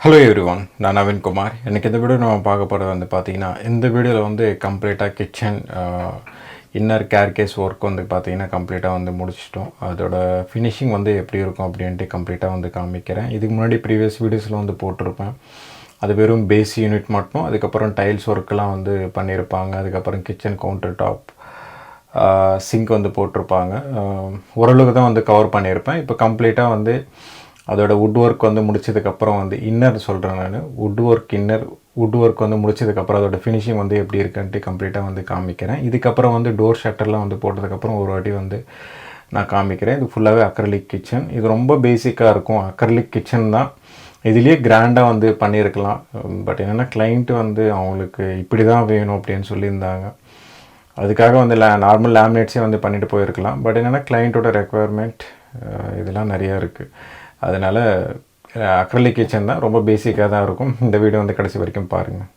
Hello everyone, N.NAVEEN Kumar. எனக்கு இந்த video நம்ம பார்க்க போகிறது வந்து பார்த்தீங்கன்னா இந்த வீடியோவில் வந்து கம்ப்ளீட்டாக கிச்சன் இன்னர் கேர்கேஸ் ஒர்க் வந்து பார்த்தீங்கன்னா கம்ப்ளீட்டாக வந்து முடிச்சிட்டோம். அதோட ஃபினிஷிங் வந்து எப்படி இருக்கும் அப்படின்ட்டு கம்ப்ளீட்டாக வந்து காமிக்கிறேன். இதுக்கு முன்னாடி ப்ரீவியஸ் வீடியோஸில் வந்து போட்டிருப்பேன். அது வெறும் பேஸ் யூனிட் மட்டும், அதுக்கப்புறம் டைல்ஸ் ஒர்க்கெலாம் வந்து பண்ணியிருப்பாங்க. அதுக்கப்புறம் கிச்சன் கவுண்டர் டாப் சிங்க் வந்து போட்டிருப்பாங்க. ஓரளவுக்கு தான் வந்து கவர் பண்ணியிருப்பேன். இப்போ கம்ப்ளீட்டாக வந்து அதோட வுட் ஒர்க் வந்து முடிச்சதுக்கப்புறம் வந்து இன்னர் சொல்கிறேன் நான். வுட் ஒர்க் வந்து முடிச்சதுக்கப்புறம் அதோட ஃபினிஷிங் வந்து எப்படி இருக்குன்ட்டு கம்ப்ளீட்டாக வந்து காமிக்கிறேன். இதுக்கப்புறம் வந்து டோர் ஷட்டர்லாம் வந்து போட்டதுக்கப்புறம் ஒரு வாட்டி வந்து நான் காமிக்கிறேன். இது ஃபுல்லாகவே அக்ரலிக் கிச்சன். இது ரொம்ப பேசிக்காக இருக்கும். அக்ரலிக் கிச்சன் தான். இதுலேயே கிராண்டாக வந்து பண்ணியிருக்கலாம். பட் என்னென்னா கிளைண்ட்டு வந்து அவங்களுக்கு இப்படி தான் வேணும் அப்படின்னு சொல்லியிருந்தாங்க. அதுக்காக வந்து நார்மல் லேமினேட்ஸே வந்து பண்ணிட்டு போயிருக்கலாம். பட் என்னென்னா கிளைண்ட்டோட ரெக்குவயர்மெண்ட் இதெல்லாம் நிறையா இருக்குது. அதனால் அக்ரலிக் கிச்சன் தான், ரொம்ப பேசிக்காக தான் இருக்கும். இந்த வீடியோ வந்து கடைசி வரைக்கும் பாருங்கள்.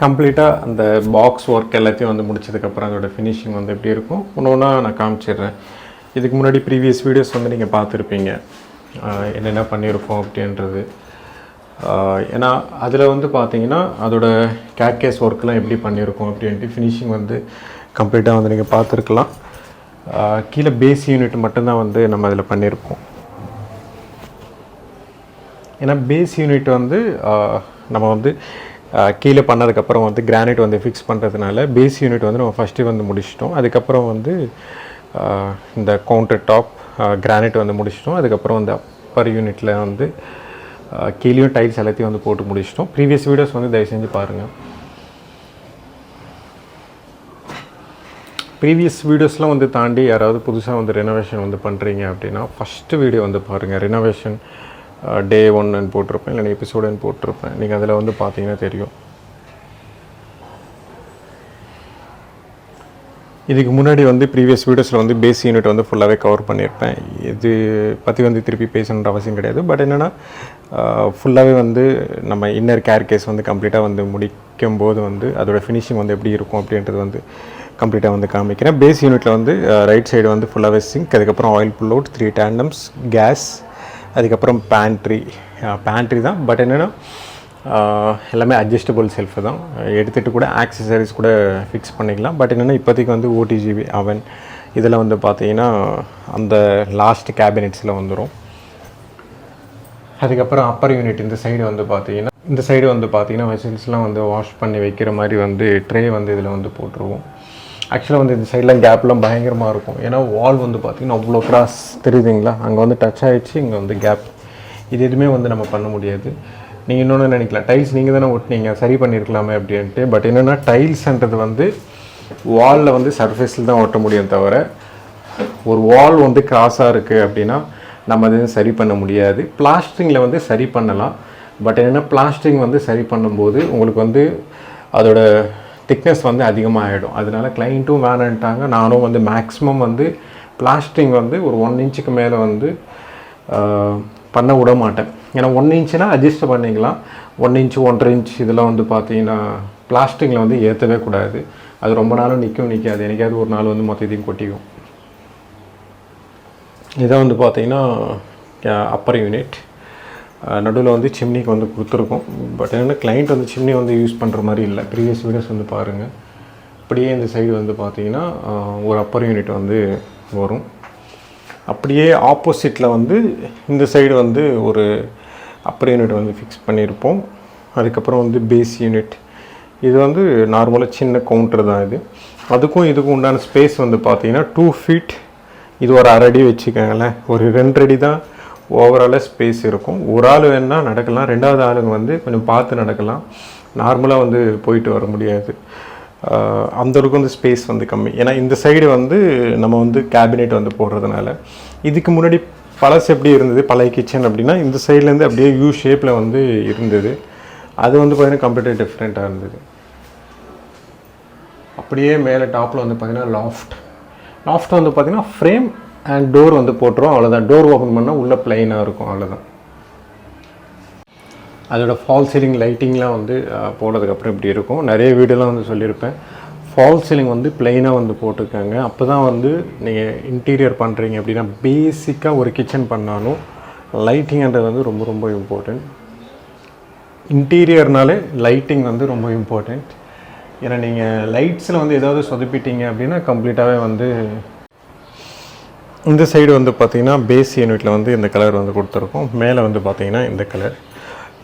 கம்ப்ளீட்டாக அந்த பாக்ஸ் ஒர்க் எல்லாத்தையும் வந்து முடிச்சதுக்கப்புறம் அதோட ஃபினிஷிங் வந்து எப்படி இருக்கும் ஒன்று ஒன்றா நான் காமிச்சிடுறேன். இதுக்கு முன்னாடி ப்ரீவியஸ் வீடியோஸ் வந்து நீங்கள் பார்த்துருப்பீங்க என்னென்ன பண்ணியிருக்கோம் அப்படின்றது. ஏன்னா அதில் வந்து பார்த்தீங்கன்னா அதோட கேர்கேஸ் ஒர்க்கெலாம் எப்படி பண்ணியிருக்கோம் அப்படின்ட்டு ஃபினிஷிங் வந்து கம்ப்ளீட்டாக வந்து நீங்கள் பார்த்துருக்கலாம். கீழே பேஸ் யூனிட் மட்டும்தான் வந்து நம்ம அதில் பண்ணியிருப்போம். ஏன்னா பேஸ் யூனிட் வந்து நம்ம வந்து கீழே பண்ணதுக்கப்புறம் வந்து கிரானைட் வந்து ஃபிக்ஸ் பண்ணுறதுனால பேஸ் யூனிட் வந்து நம்ம ஃபஸ்ட்டு வந்து முடிச்சிட்டோம். அதுக்கப்புறம் வந்து இந்த கவுண்டர் டாப் கிரானைட் வந்து முடிச்சிட்டோம். அதுக்கப்புறம் வந்து அப்பர் யூனிட்டில் வந்து கீழேயும் டைல்ஸ் எல்லாத்தையும் வந்து போட்டு முடிச்சிட்டோம். ப்ரீவியஸ் வீடியோஸ் வந்து தயவு செஞ்சு பாருங்கள். ப்ரீவியஸ் வீடியோஸ்லாம் வந்து தாண்டி யாராவது புதுசாக வந்து ரெனோவேஷன் வந்து பண்ணுறீங்க அப்படின்னா ஃபஸ்ட்டு வீடியோ வந்து பாருங்கள். ரெனோவேஷன் Day 1 போட்டிருப்பேன், இல்லை எபிசோடுன்னு போட்டிருப்பேன். நீங்கள் அதில் வந்து பார்த்தீங்கன்னா தெரியும். இதுக்கு முன்னாடி வந்து ப்ரீவியஸ் வீடியோஸில் வந்து பேஸ் யூனிட் வந்து ஃபுல்லாகவே கவர் பண்ணியிருப்பேன். இது பற்றி வந்து திருப்பி பேசணுன்ற அவசியம் கிடையாது. பட் என்னென்னா ஃபுல்லாகவே வந்து நம்ம இன்னர் கேர்கேஸ் வந்து கம்ப்ளீட்டாக வந்து முடிக்கும் போது வந்து அதோட ஃபினிஷிங் வந்து எப்படி இருக்கும் அப்படின்றது வந்து கம்ப்ளீட்டாக வந்து காமிக்கிறேன். பேஸ் யூனிட்டில் வந்து ரைட் சைடு வந்து ஃபுல்லாகவே சிங்க், அதுக்கப்புறம் ஆயில் புல் அவுட், 3 டேண்டம்ஸ், கேஸ், அதுக்கப்புறம் பேண்ட்ரி தான். பட் என்னென்னா எல்லாமே அட்ஜஸ்டபுள் செல்ஃபு தான். எடுத்துகிட்டு கூட ஆக்சசரிஸ் கூட ஃபிக்ஸ் பண்ணிக்கலாம். பட் என்னென்னா இப்போதைக்கு வந்து ஓடிஜிபி அவன் இதில் வந்து பார்த்தீங்கன்னா அந்த லாஸ்ட் கேபினெட்ஸில் வந்துடும். அதுக்கப்புறம் அப்பர் யூனிட் இந்த சைடு வந்து பார்த்தீங்கன்னா வெசல்ஸ்லாம் வந்து வாஷ் பண்ணி வைக்கிற மாதிரி வந்து ட்ரே வந்து இதில் வந்து போட்டுருவோம். ஆக்சுவலாக வந்து இந்த சைட்லாம் கேப்லாம் பயங்கரமாக இருக்கும். ஏன்னா வால் வந்து பார்த்திங்கன்னா அவ்வளோ கிராஸ் தெரியுதுங்களா, அங்கே வந்து டச் ஆகிடுச்சு, இங்கே வந்து கேப். இது எதுவுமே வந்து நம்ம பண்ண முடியாது. நீங்கள் இன்னொன்று நினைக்கலாம், டைல்ஸ் நீங்கள் தானே ஒட்டினீங்க, சரி பண்ணியிருக்கலாமே அப்படின்ட்டு. பட் என்னென்னா டைல்ஸ்ன்றது வந்து வாலில் வந்து சர்ஃபேஸில் தான் ஒட்ட முடியும் தவிர ஒரு வால் வந்து கிராஸாக இருக்குது அப்படின்னா நம்ம அது சரி பண்ண முடியாது. பிளாஸ்டரிங்கில் வந்து சரி பண்ணலாம். பட் என்னென்னா பிளாஸ்டரிங் வந்து சரி பண்ணும்போது உங்களுக்கு வந்து அதோட திக்னஸ் வந்து அதிகமாக ஆகிடும். அதனால கிளைண்ட்டும் வேணான்ட்டாங்க. நானும் வந்து மேக்ஸிமம் வந்து பிளாஸ்டரிங் வந்து ஒரு 1 இன்ச்சுக்கு மேலே வந்து பண்ண விட மாட்டேன். ஏன்னா 1 இன்ச்சுனா அட்ஜஸ்ட் பண்ணிக்கலாம். 1 இன்ச்சு 1.5 இன்ச் இதெல்லாம் வந்து பார்த்தீங்கன்னா பிளாஸ்டரிங்கில் வந்து ஏற்றவே கூடாது. அது ரொம்ப நாளும் நிற்காது. எனக்காவது ஒரு நாள் வந்து மொத்தத்தையும் கொட்டிக்கும். இதை வந்து பார்த்தீங்கன்னா அப்பர் யூனிட் நடுவில் வந்து சிம்னிக்கு வந்து கொடுத்துருக்கோம். பட் என்னென்னா கிளைண்ட் வந்து சிம்னி வந்து யூஸ் பண்ணுற மாதிரி இல்லை. ப்ரீவியஸ் வீடியோஸ் வந்து பாருங்கள். அப்படியே இந்த சைடு வந்து பார்த்திங்கன்னா ஒரு அப்பர் யூனிட் வந்து வரும். அப்படியே ஆப்போசிட்டில் வந்து இந்த சைடு வந்து ஒரு அப்பர் யூனிட் வந்து ஃபிக்ஸ் பண்ணியிருப்போம். அதுக்கப்புறம் வந்து பேஸ் யூனிட் இது வந்து நார்மலாக சின்ன கவுண்டர் தான். அதுக்கும் இதுக்கும் உண்டான ஸ்பேஸ் வந்து பார்த்திங்கன்னா 2 ஃபீட். இது ஒரு 1/2 அடி வச்சுக்கோங்களேன். ஒரு 2 அடி தான் ஓவராலாக ஸ்பேஸ் இருக்கும். ஒரு ஆள் வேணால் நடக்கலாம், 2வது ஆளுங்க வந்து கொஞ்சம் பார்த்து நடக்கலாம். நார்மலாக வந்து போயிட்டு வர முடியாது. அந்தளவுக்கு வந்து ஸ்பேஸ் வந்து கம்மி. ஏன்னா இந்த சைடு வந்து நம்ம வந்து கேபினெட் வந்து போடுறதுனால. இதுக்கு முன்னாடி பழசு எப்படி இருந்தது, பழைய கிச்சன் அப்படின்னா இந்த சைட்லேருந்து அப்படியே யூ ஷேப்பில் வந்து இருந்தது. அது வந்து பார்த்திங்கன்னா கம்ப்ளீட்டாக டிஃப்ரெண்ட்டாக இருந்தது. அப்படியே மேலே டாப்பில் வந்து பார்த்திங்கன்னா லாஃப்ட் வந்து பார்த்திங்கன்னா ஃப்ரேம் அண்ட் டோர் வந்து போட்டுரும். அவ்வளோதான். டோர் ஓப்பன் பண்ணால் உள்ளே ப்ளைனாக இருக்கும். அவ்வளோதான். அதோட ஃபால் சீலிங் லைட்டிங்லாம் வந்து போனதுக்கப்புறம் இப்படி இருக்கும். நிறைய வீடியோலாம் வந்து சொல்லியிருப்பேன். ஃபால் சீலிங் வந்து பிளெயினாக வந்து போட்டிருக்காங்க. அப்போ தான் வந்து நீங்கள் இன்டீரியர் பண்ணுறீங்க அப்படின்னா பேசிக்காக ஒரு கிச்சன் பண்ணாலும் லைட்டிங்ன்றது வந்து ரொம்ப ரொம்ப இம்பார்ட்டண்ட். இன்டீரியர்னாலே லைட்டிங் வந்து ரொம்ப இம்பார்ட்டண்ட். ஏன்னா நீங்கள் லைட்ஸில் வந்து ஏதாவது சொதப்பிட்டீங்க அப்படின்னா கம்ப்ளீட்டாகவே வந்து இந்த சைடு வந்து பார்த்திங்கன்னா பேஸ் யூனிட்டில் வந்து இந்த கலர் வந்து கொடுத்துருக்கோம். மேலே வந்து பார்த்திங்கன்னா இந்த கலர்,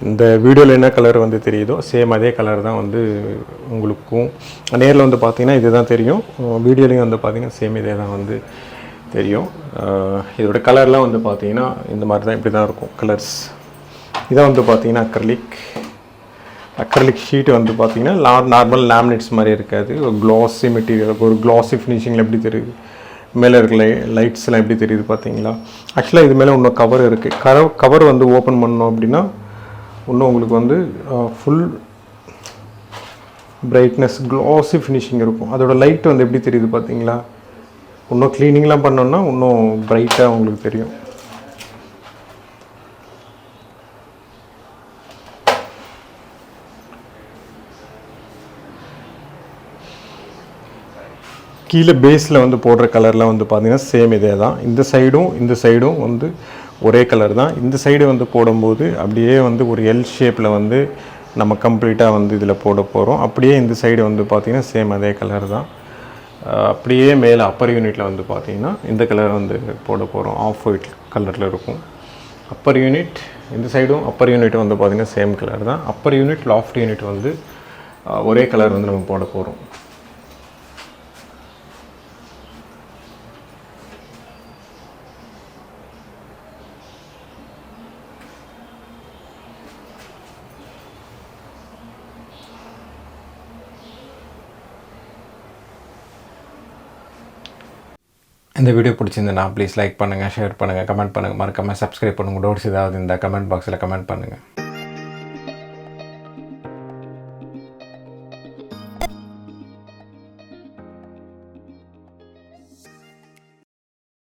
இந்த வீடியோவில் என்ன கலர் வந்து தெரியுதோ சேம் அதே கலர் தான் வந்து உங்களுக்கும் நேரில் வந்து பார்த்திங்கன்னா இது தான் தெரியும். வீடியோலையும் வந்து பார்த்திங்கன்னா சேம் இதே தான் வந்து தெரியும். இதோட கலர்லாம் வந்து பார்த்திங்கன்னா இந்த மாதிரி தான், இப்படி தான் இருக்கும் கலர்ஸ். இதை வந்து பார்த்திங்கன்னா அக்ரலிக் ஷீட்டு வந்து பார்த்திங்கன்னா நார்மல் லேமினேட்ஸ் மாதிரி இருக்காது. ஒரு க்ளாஸி மெட்டீரியல், ஒரு க்ளாஸி ஃபினிஷிங்கில் எப்படி தெரியுது, மேலே இருக்க லைட்ஸ்லாம் எப்படி தெரியுது பார்த்தீங்களா. ஆக்சுவலாக இது மேலே இன்னும் கவர் இருக்குது. கவர் வந்து ஓப்பன் பண்ணோம் அப்படின்னா இன்னும் உங்களுக்கு வந்து ஃபுல் பிரைட்னஸ் க்ளாஸி ஃபினிஷிங் இருக்கும். அதோட லைட் வந்து எப்படி தெரியுது பார்த்தீங்களா. இன்னும் க்ளீனிங்லாம் பண்ணோன்னா இன்னும் பிரைட்டாக உங்களுக்கு தெரியும். கீழே பேஸில் வந்து போடுற கலர்லாம் வந்து பார்த்திங்கன்னா சேம் இதே தான். இந்த சைடும் வந்து ஒரே கலர் தான். இந்த சைடு வந்து போடும்போது அப்படியே வந்து ஒரு எல் ஷேப்பில் வந்து நம்ம கம்ப்ளீட்டாக வந்து இதில் போட போகிறோம். அப்படியே இந்த சைடு வந்து பார்த்திங்கன்னா சேம் அதே கலர் தான். அப்படியே மேலே அப்பர் யூனிட்டில் வந்து பார்த்திங்கன்னா இந்த கலர் வந்து போட போகிறோம். ஆஃப் ஒயிட் கலரில் இருக்கும் அப்பர் யூனிட். இந்த சைடும் அப்பர் யூனிட் வந்து பார்த்திங்கன்னா சேம் கலர் தான். அப்பர் யூனிட் லாஃப்ட் யூனிட் வந்து ஒரே கலர் வந்து நம்ம போட போகிறோம். இந்த வீடியோ பிடிச்சிருந்தேன்னா ப்ளீஸ் லைக் பண்ணுங்கள், ஷேர் பண்ணுங்கள், கமெண்ட் பண்ணுங்கள், மறக்காமல் சப்ஸ்கிரைப் பண்ணுங்கள். டவுட்ஸ் ஏதாவது இந்த கமெண்ட் பாக்ஸில் கமெண்ட் பண்ணுங்கள்.